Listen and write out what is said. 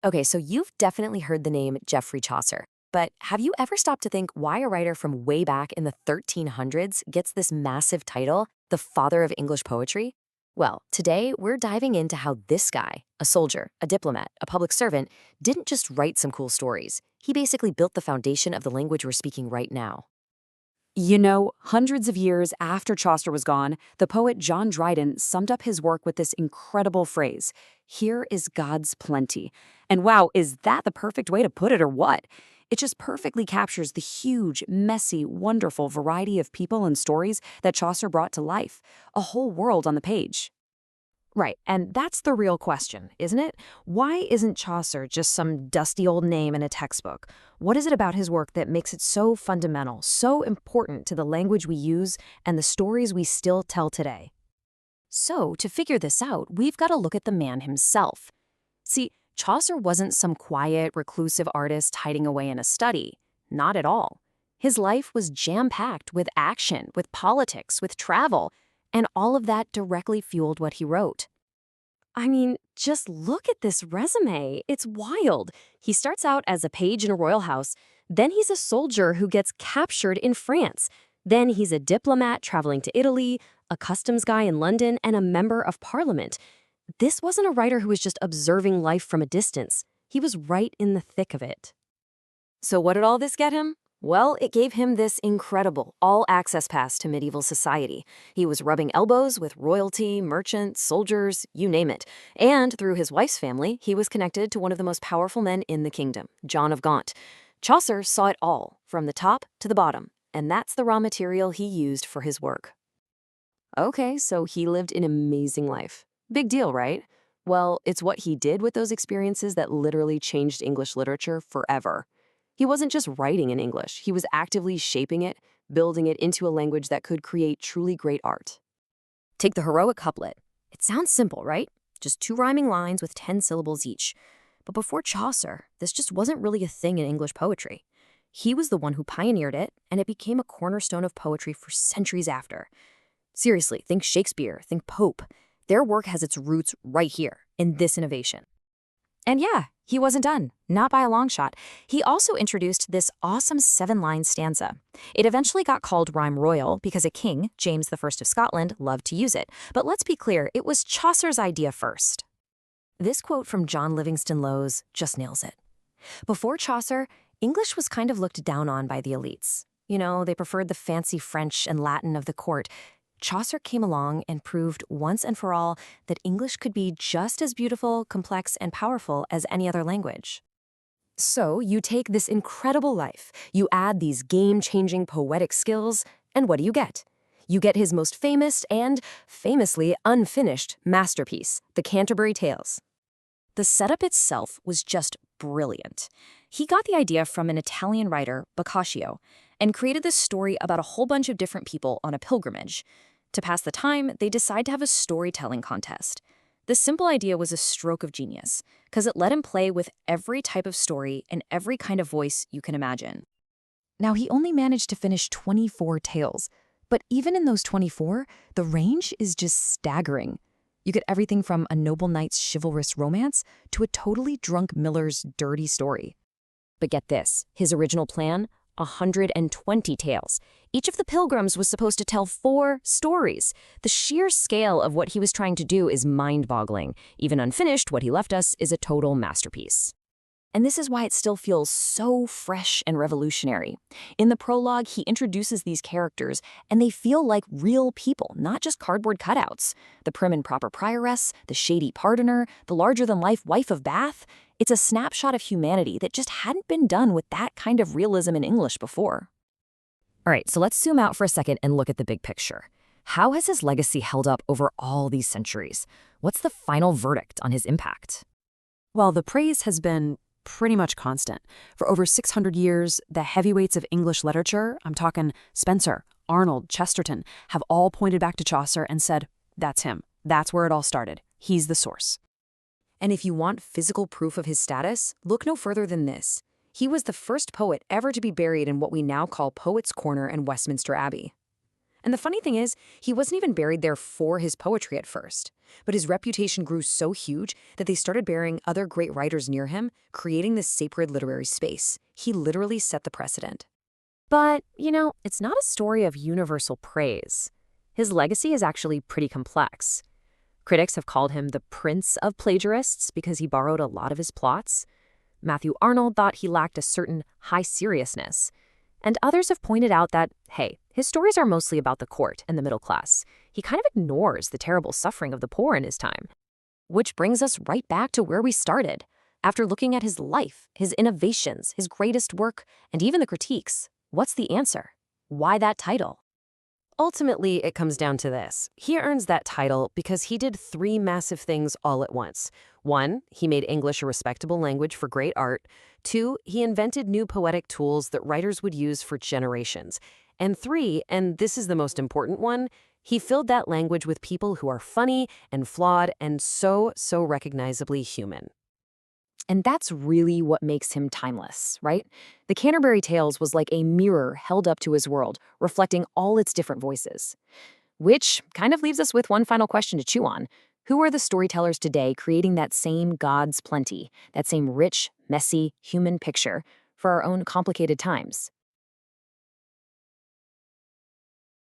Okay, so you've definitely heard the name Geoffrey Chaucer. But have you ever stopped to think why a writer from way back in the 1300s gets this massive title, the father of English poetry? Well, today we're diving into how this guy, a soldier, a diplomat, a public servant, didn't just write some cool stories. He basically built the foundation of the language we're speaking right now. Hundreds of years after Chaucer was gone, the poet John Dryden summed up his work with this incredible phrase, "Here is God's plenty." And wow, is that the perfect way to put it or what? It just perfectly captures the huge, messy, wonderful variety of people and stories that Chaucer brought to life. A whole world on the page. Right, and that's the real question, isn't it? Why isn't Chaucer just some dusty old name in a textbook? What is it about his work that makes it so fundamental, so important to the language we use and the stories we still tell today? So, to figure this out, we've got to look at the man himself. See, Chaucer wasn't some quiet, reclusive artist hiding away in a study. Not at all. His life was jam-packed with action, with politics, with travel, and all of that directly fueled what he wrote. I mean, just look at this resume. It's wild. He starts out as a page in a royal house, then he's a soldier who gets captured in France. Then he's a diplomat traveling to Italy, a customs guy in London, and a member of parliament. This wasn't a writer who was just observing life from a distance. He was right in the thick of it. So what did all this get him? Well, it gave him this incredible all-access pass to medieval society. He was rubbing elbows with royalty, merchants, soldiers, you name it. And through his wife's family, he was connected to one of the most powerful men in the kingdom, John of Gaunt. Chaucer saw it all, from the top to the bottom, and that's the raw material he used for his work. Okay, so he lived an amazing life. Big deal, right? Well, it's what he did with those experiences that literally changed English literature forever. He wasn't just writing in English, he was actively shaping it, building it into a language that could create truly great art. Take the heroic couplet. It sounds simple, right? Just two rhyming lines with 10 syllables each. But before Chaucer, this just wasn't really a thing in English poetry. He was the one who pioneered it, and it became a cornerstone of poetry for centuries after. Seriously, think Shakespeare, think Pope. Their work has its roots right here, in this innovation. And yeah, he wasn't done, not by a long shot. He also introduced this awesome 7-line stanza. It eventually got called Rhyme Royal because a king, James I of Scotland, loved to use it. But let's be clear, it was Chaucer's idea first. This quote from John Livingston Lowes just nails it. Before Chaucer, English was kind of looked down on by the elites. They preferred the fancy French and Latin of the court. Chaucer came along and proved once and for all that English could be just as beautiful, complex, and powerful as any other language. So you take this incredible life, you add these game-changing poetic skills, and what do you get? You get his most famous and famously unfinished masterpiece, the Canterbury Tales. The setup itself was just brilliant. He got the idea from an Italian writer, Boccaccio, and created this story about a whole bunch of different people on a pilgrimage. To pass the time, they decide to have a storytelling contest. The simple idea was a stroke of genius, because it let him play with every type of story and every kind of voice you can imagine. Now, he only managed to finish 24 tales, but even in those 24, the range is just staggering. You get everything from a noble knight's chivalrous romance to a totally drunk miller's dirty story. But get this, his original plan? 120 tales. Each of the pilgrims was supposed to tell 4 stories. The sheer scale of what he was trying to do is mind-boggling. Even unfinished, what he left us is a total masterpiece. And this is why it still feels so fresh and revolutionary. In the prologue, he introduces these characters, and they feel like real people, not just cardboard cutouts. The prim and proper prioress, the shady pardoner, the larger-than-life wife of Bath. It's a snapshot of humanity that just hadn't been done with that kind of realism in English before. All right, so let's zoom out for a second and look at the big picture. How has his legacy held up over all these centuries? What's the final verdict on his impact? Well, the praise has been pretty much constant. For over 600 years, the heavyweights of English literature, I'm talking Spenser, Arnold, Chesterton, have all pointed back to Chaucer and said, that's him. That's where it all started. He's the source. And if you want physical proof of his status, look no further than this. He was the first poet ever to be buried in what we now call Poets' Corner in Westminster Abbey. And the funny thing is, he wasn't even buried there for his poetry at first. But his reputation grew so huge that they started burying other great writers near him, creating this sacred literary space. He literally set the precedent. But, it's not a story of universal praise. His legacy is actually pretty complex. Critics have called him the prince of plagiarists because he borrowed a lot of his plots. Matthew Arnold thought he lacked a certain high seriousness. And others have pointed out that, hey, his stories are mostly about the court and the middle class. He kind of ignores the terrible suffering of the poor in his time. Which brings us right back to where we started. After looking at his life, his innovations, his greatest work, and even the critiques, what's the answer? Why that title? Ultimately, it comes down to this. He earns that title because he did three massive things all at once. 1, he made English a respectable language for great art. 2, he invented new poetic tools that writers would use for generations. And 3, and this is the most important one, he filled that language with people who are funny and flawed and so recognizably human. And that's really what makes him timeless, right? The Canterbury Tales was like a mirror held up to his world, reflecting all its different voices. Which kind of leaves us with one final question to chew on. Who are the storytellers today creating that same God's plenty, that same rich, messy, human picture for our own complicated times?